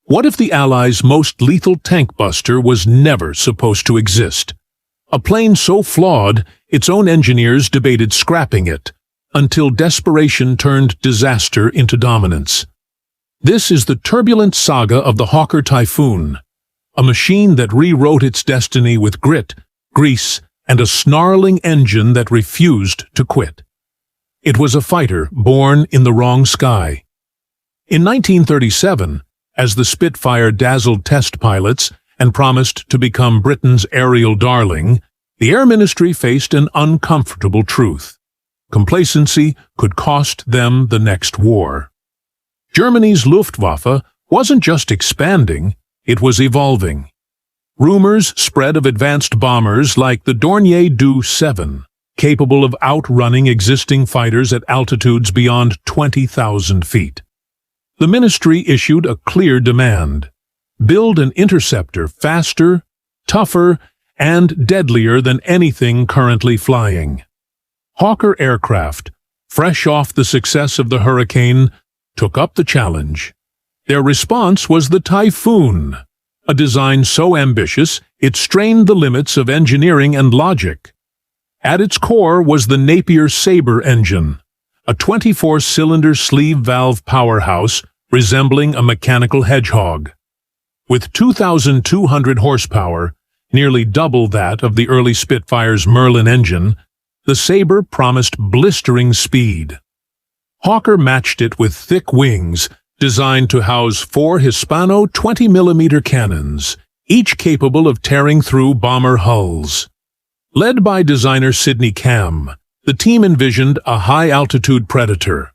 What if the Allies' most lethal tank buster was never supposed to exist? A plane so flawed, its own engineers debated scrapping it, until desperation turned disaster into dominance. This is the turbulent saga of the Hawker Typhoon, a machine that rewrote its destiny with grit, grease, and a snarling engine that refused to quit. It was a fighter born in the wrong sky. In 1937, as the Spitfire dazzled test pilots and promised to become Britain's aerial darling, the Air Ministry faced an uncomfortable truth. Complacency could cost them the next war. Germany's Luftwaffe wasn't just expanding, it was evolving. Rumors spread of advanced bombers like the Dornier Do-7, capable of outrunning existing fighters at altitudes beyond 20,000 feet. The ministry issued a clear demand: build an interceptor faster, tougher, and deadlier than anything currently flying. Hawker aircraft, fresh off the success of the Hurricane, took up the challenge. Their response was the Typhoon, a design so ambitious it strained the limits of engineering and logic. At its core was the Napier Sabre engine, a 24-cylinder sleeve valve powerhouse resembling a mechanical hedgehog. With 2,200 horsepower, nearly double that of the early Spitfire's Merlin engine, the Sabre promised blistering speed. Hawker matched it with thick wings designed to house 4 Hispano 20mm cannons, each capable of tearing through bomber hulls. Led by designer Sidney Cam, the team envisioned a high-altitude Predator.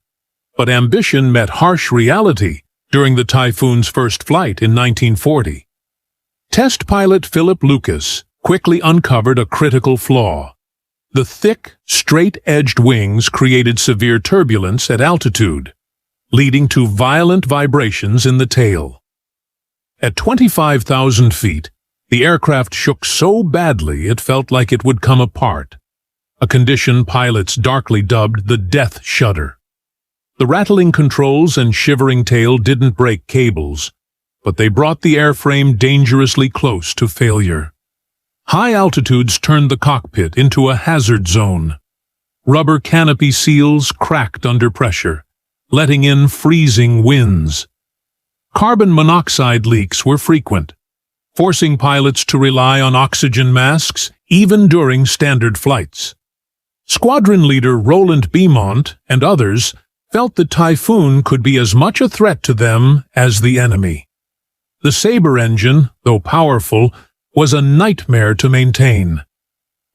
But ambition met harsh reality during the Typhoon's first flight in 1940. Test pilot Philip Lucas quickly uncovered a critical flaw. The thick, straight-edged wings created severe turbulence at altitude, leading to violent vibrations in the tail. At 25,000 feet, the aircraft shook so badly it felt like it would come apart, a condition pilots darkly dubbed the death shudder. The rattling controls and shivering tail didn't break cables, but they brought the airframe dangerously close to failure. High altitudes turned the cockpit into a hazard zone. Rubber canopy seals cracked under pressure, letting in freezing winds. Carbon monoxide leaks were frequent, forcing pilots to rely on oxygen masks even during standard flights. Squadron leader Roland Beaumont and others felt the Typhoon could be as much a threat to them as the enemy. The Sabre engine, though powerful, was a nightmare to maintain.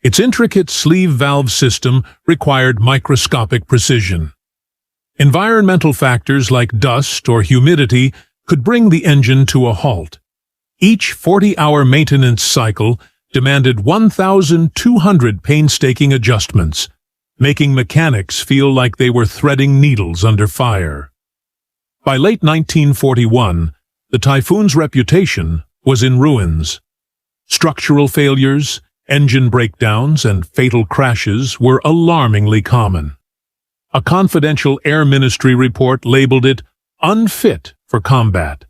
Its intricate sleeve valve system required microscopic precision. Environmental factors like dust or humidity could bring the engine to a halt. Each 40-hour maintenance cycle demanded 1,200 painstaking adjustments, making mechanics feel like they were threading needles under fire. By late 1941, the Typhoon's reputation was in ruins. Structural failures, engine breakdowns, and fatal crashes were alarmingly common. A confidential Air Ministry report labeled it unfit for combat.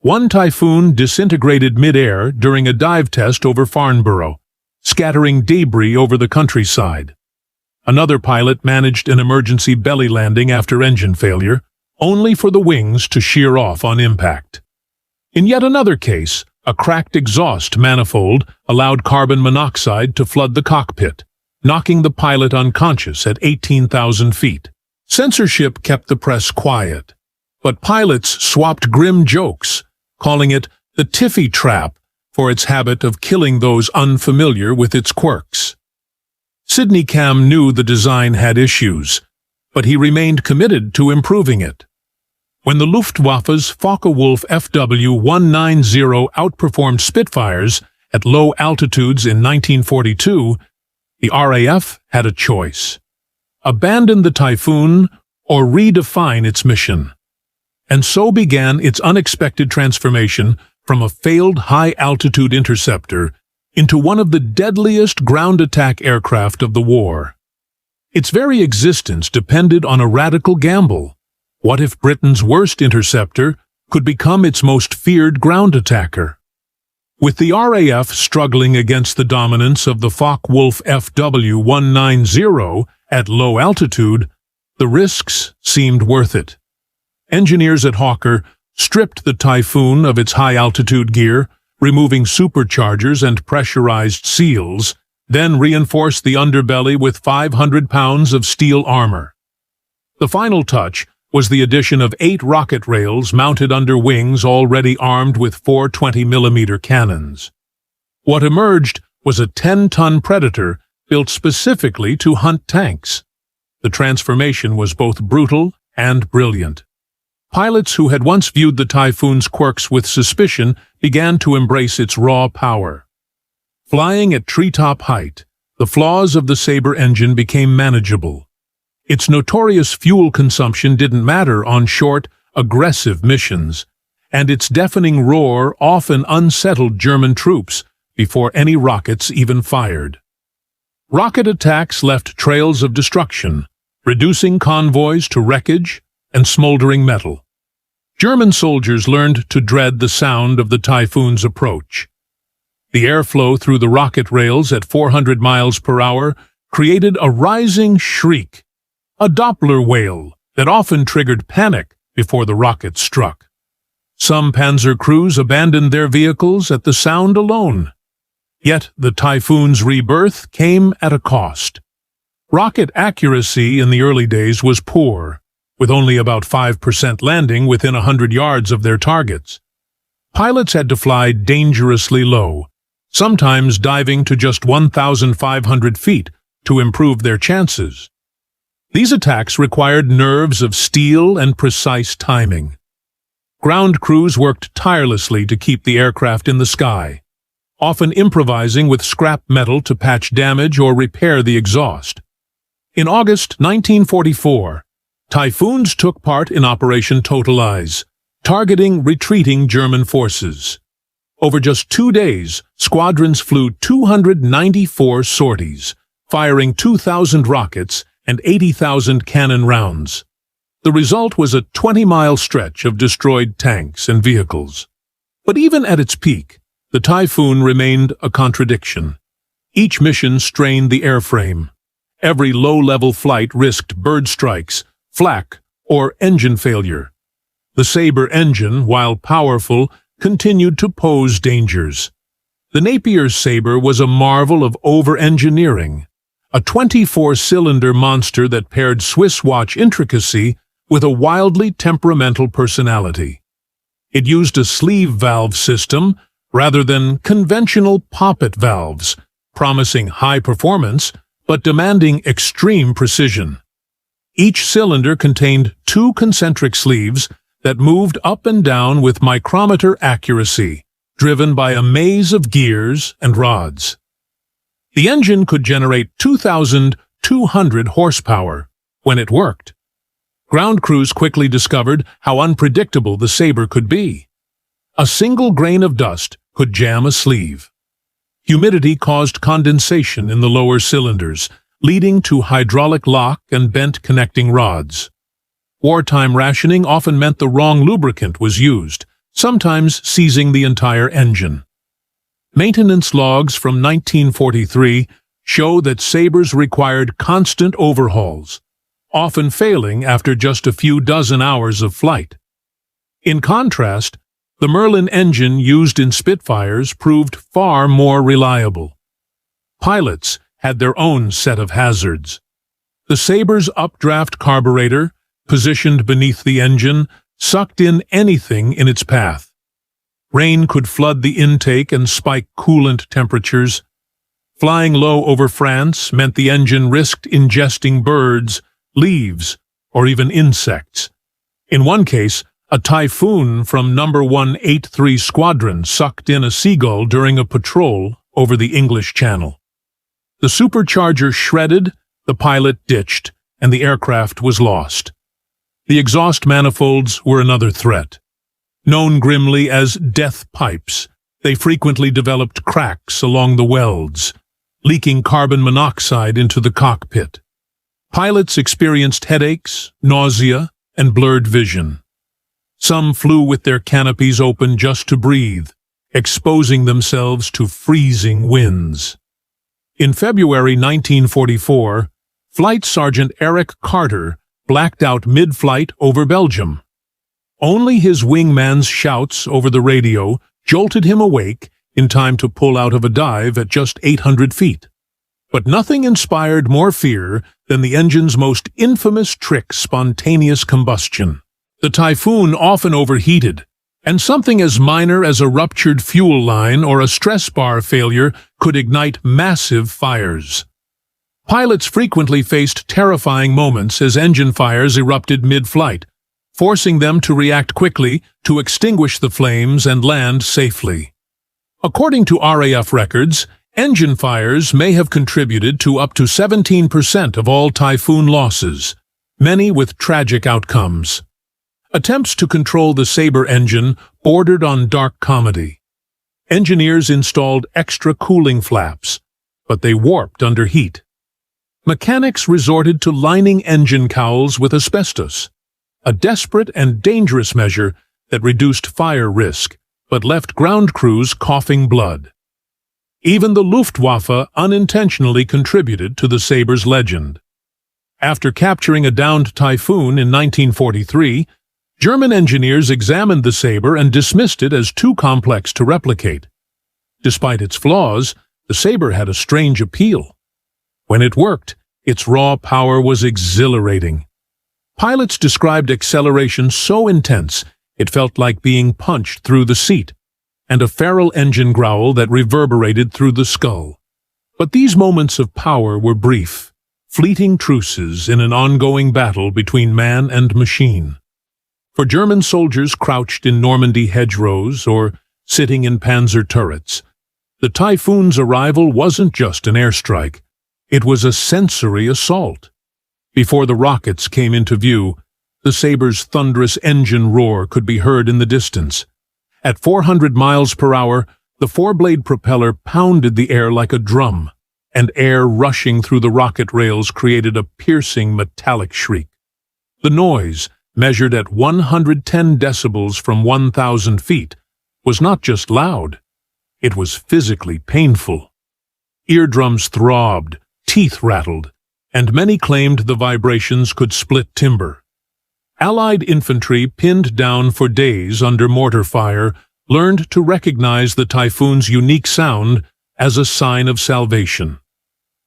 One Typhoon disintegrated mid-air during a dive test over Farnborough, scattering debris over the countryside. Another pilot managed an emergency belly landing after engine failure, only for the wings to shear off on impact. In yet another case, a cracked exhaust manifold allowed carbon monoxide to flood the cockpit, knocking the pilot unconscious at 18,000 feet. Censorship kept the press quiet, but pilots swapped grim jokes, calling it the Tiffy trap for its habit of killing those unfamiliar with its quirks. Sidney Cam knew the design had issues, but he remained committed to improving it. When the Luftwaffe's Focke-Wulf FW-190 outperformed Spitfires at low altitudes in 1942, the RAF had a choice: abandon the Typhoon or redefine its mission. And so began its unexpected transformation from a failed high-altitude interceptor into one of the deadliest ground attack aircraft of the war. Its very existence depended on a radical gamble. What if Britain's worst interceptor could become its most feared ground attacker. With the RAF struggling against the dominance of the Focke-Wulf FW-190 at low altitude, the risks seemed worth it. Engineers at Hawker stripped the Typhoon of its high-altitude gear, removing superchargers and pressurized seals, then reinforced the underbelly with 500 pounds of steel armor. The final touch was the addition of 8 rocket rails mounted under wings already armed with 4 20mm cannons. What emerged was a 10-ton Predator built specifically to hunt tanks. The transformation was both brutal and brilliant. Pilots who had once viewed the Typhoon's quirks with suspicion began to embrace its raw power. Flying at treetop height, the flaws of the Sabre engine became manageable. Its notorious fuel consumption didn't matter on short, aggressive missions, and its deafening roar often unsettled German troops before any rockets even fired. Rocket attacks left trails of destruction, reducing convoys to wreckage and smoldering metal. German soldiers learned to dread the sound of the Typhoon's approach. The airflow through the rocket rails at 400 miles per hour created a rising shriek, a Doppler wail that often triggered panic before the rocket struck. Some Panzer crews abandoned their vehicles at the sound alone. Yet the Typhoon's rebirth came at a cost. Rocket accuracy in the early days was poor, with only about 5% landing within 100 yards of their targets. Pilots had to fly dangerously low, sometimes diving to just 1,500 feet to improve their chances. These attacks required nerves of steel and precise timing. Ground crews worked tirelessly to keep the aircraft in the sky, often improvising with scrap metal to patch damage or repair the exhaust. In August 1944, Typhoons took part in Operation Total Eyes, targeting retreating German forces. Over just 2 days, squadrons flew 294 sorties, firing 2,000 rockets and 80,000 cannon rounds. The result was a 20-mile stretch of destroyed tanks and vehicles. But even at its peak, the Typhoon remained a contradiction. Each mission strained the airframe. Every low-level flight risked bird strikes, flak, or engine failure. The Sabre engine, while powerful, continued to pose dangers. The Napier Sabre was a marvel of over-engineering, a 24-cylinder monster that paired Swiss watch intricacy with a wildly temperamental personality. It used a sleeve valve system rather than conventional poppet valves, promising high performance but demanding extreme precision. Each cylinder contained 2 concentric sleeves that moved up and down with micrometer accuracy, driven by a maze of gears and rods. The engine could generate 2,200 horsepower when it worked. Ground crews quickly discovered how unpredictable the Sabre could be. A single grain of dust could jam a sleeve. Humidity caused condensation in the lower cylinders, leading to hydraulic lock and bent connecting rods. Wartime rationing often meant the wrong lubricant was used, sometimes seizing the entire engine. Maintenance logs from 1943 show that Sabres required constant overhauls, often failing after just a few dozen hours of flight. In contrast, the Merlin engine used in Spitfires proved far more reliable. Pilots had their own set of hazards. The Sabre's updraft carburetor, positioned beneath the engine, sucked in anything in its path. Rain could flood the intake and spike coolant temperatures. Flying low over France meant the engine risked ingesting birds, leaves, or even insects. In one case, a Typhoon from No. 183 Squadron sucked in a seagull during a patrol over the English Channel. The supercharger shredded, the pilot ditched, and the aircraft was lost. The exhaust manifolds were another threat. Known grimly as death pipes, they frequently developed cracks along the welds, leaking carbon monoxide into the cockpit. Pilots experienced headaches, nausea, and blurred vision. Some flew with their canopies open just to breathe, exposing themselves to freezing winds. In February 1944, Flight Sergeant Eric Carter blacked out mid-flight over Belgium. Only his wingman's shouts over the radio jolted him awake in time to pull out of a dive at just 800 feet. But nothing inspired more fear than the engine's most infamous trick, spontaneous combustion. The Typhoon often overheated, and something as minor as a ruptured fuel line or a stress bar failure could ignite massive fires. Pilots frequently faced terrifying moments as engine fires erupted mid-flight, forcing them to react quickly to extinguish the flames and land safely. According to RAF records, engine fires may have contributed to up to 17% of all Typhoon losses, many with tragic outcomes. Attempts to control the Sabre engine bordered on dark comedy. Engineers installed extra cooling flaps, but they warped under heat. Mechanics resorted to lining engine cowls with asbestos, a desperate and dangerous measure that reduced fire risk, but left ground crews coughing blood. Even the Luftwaffe unintentionally contributed to the Sabre's legend. After capturing a downed Typhoon in 1943, German engineers examined the Sabre and dismissed it as too complex to replicate. Despite its flaws, the Sabre had a strange appeal. When it worked, its raw power was exhilarating. Pilots described acceleration so intense it felt like being punched through the seat, and a feral engine growl that reverberated through the skull. But these moments of power were brief, fleeting truces in an ongoing battle between man and machine. For German soldiers crouched in Normandy hedgerows or sitting in Panzer turrets, the Typhoon's arrival wasn't just an airstrike, it was a sensory assault. Before the rockets came into view, the Sabre's thunderous engine roar could be heard in the distance. At 400 miles per hour, the four-blade propeller pounded the air like a drum, and air rushing through the rocket rails created a piercing metallic shriek. The noise, measured at 110 decibels from 1,000 feet, was not just loud, it was physically painful. Eardrums throbbed, teeth rattled, and many claimed the vibrations could split timber. Allied infantry pinned down for days under mortar fire learned to recognize the Typhoon's unique sound as a sign of salvation.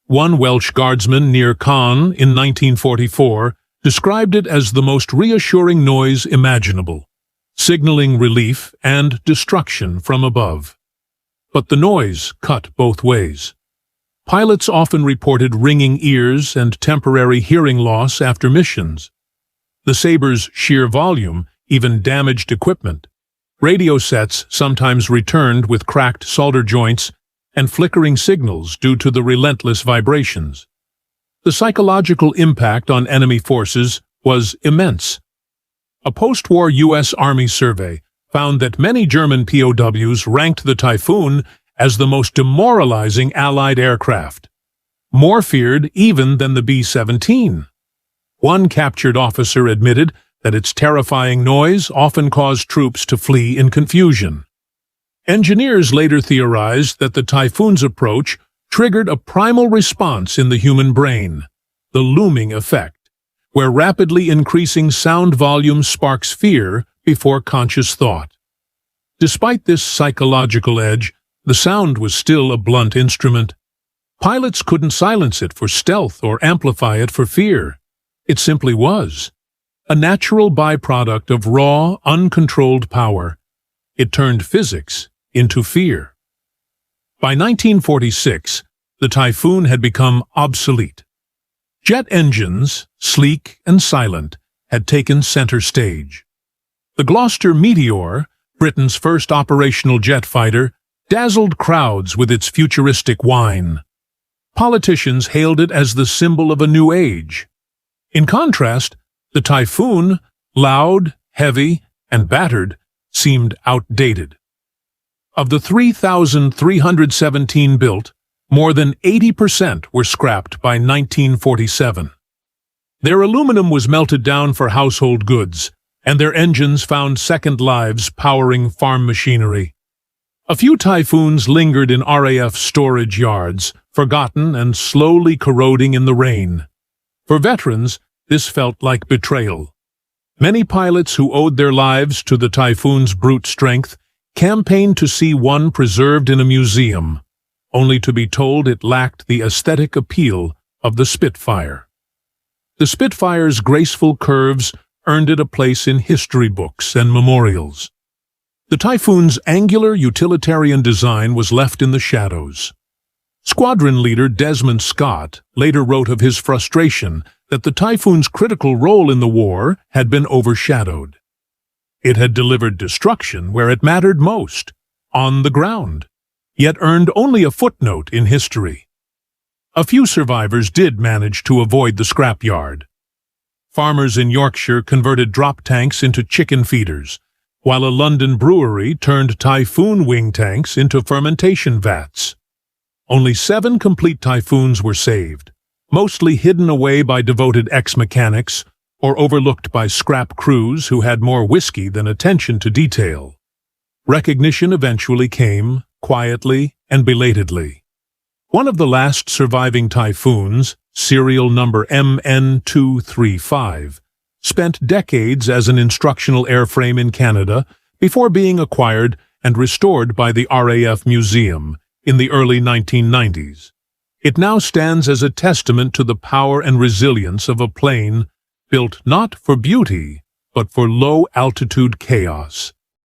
One Welsh guardsman near Caen in 1944 described it as the most reassuring noise imaginable, signaling relief and destruction from above. But the noise cut both ways. Pilots often reported ringing ears and temporary hearing loss after missions. The Sabre's sheer volume even damaged equipment. Radio sets sometimes returned with cracked solder joints and flickering signals due to the relentless vibrations. The psychological impact on enemy forces was immense. A post-war U.S. Army survey found that many German POWs ranked the Typhoon as the most demoralizing Allied aircraft, more feared even than the B-17. One captured officer admitted that its terrifying noise often caused troops to flee in confusion. Engineers later theorized that the Typhoon's approach triggered a primal response in the human brain, the looming effect, where rapidly increasing sound volume sparks fear before conscious thought. Despite this psychological edge, the sound was still a blunt instrument. Pilots couldn't silence it for stealth or amplify it for fear. It simply was. A natural byproduct of raw, uncontrolled power. It turned physics into fear. By 1946, the Typhoon had become obsolete. Jet engines, sleek and silent, had taken center stage. The Gloucester Meteor, Britain's first operational jet fighter, dazzled crowds with its futuristic whine. Politicians hailed it as the symbol of a new age. In contrast, the Typhoon, loud, heavy, and battered, seemed outdated. Of the 3,317 built, more than 80% were scrapped by 1947. Their aluminum was melted down for household goods, and their engines found second lives powering farm machinery. A few Typhoons lingered in RAF storage yards, forgotten and slowly corroding in the rain. For veterans, this felt like betrayal. Many pilots who owed their lives to the Typhoon's brute strength campaigned to see one preserved in a museum, only to be told it lacked the aesthetic appeal of the Spitfire. The Spitfire's graceful curves earned it a place in history books and memorials. The Typhoon's angular utilitarian design was left in the shadows. Squadron leader Desmond Scott later wrote of his frustration that the Typhoon's critical role in the war had been overshadowed. It had delivered destruction where it mattered most, on the ground, yet earned only a footnote in history. A few survivors did manage to avoid the scrapyard. Farmers in Yorkshire converted drop tanks into chicken feeders, while a London brewery turned Typhoon wing tanks into fermentation vats. Only 7 complete Typhoons were saved, mostly hidden away by devoted ex-mechanics or overlooked by scrap crews who had more whiskey than attention to detail. Recognition eventually came, quietly and belatedly. One of the last surviving Typhoons, serial number MN235, spent decades as an instructional airframe in Canada before being acquired and restored by the RAF Museum in the early 1990s. It now stands as a testament to the power and resilience of a plane built not for beauty, but for low-altitude chaos.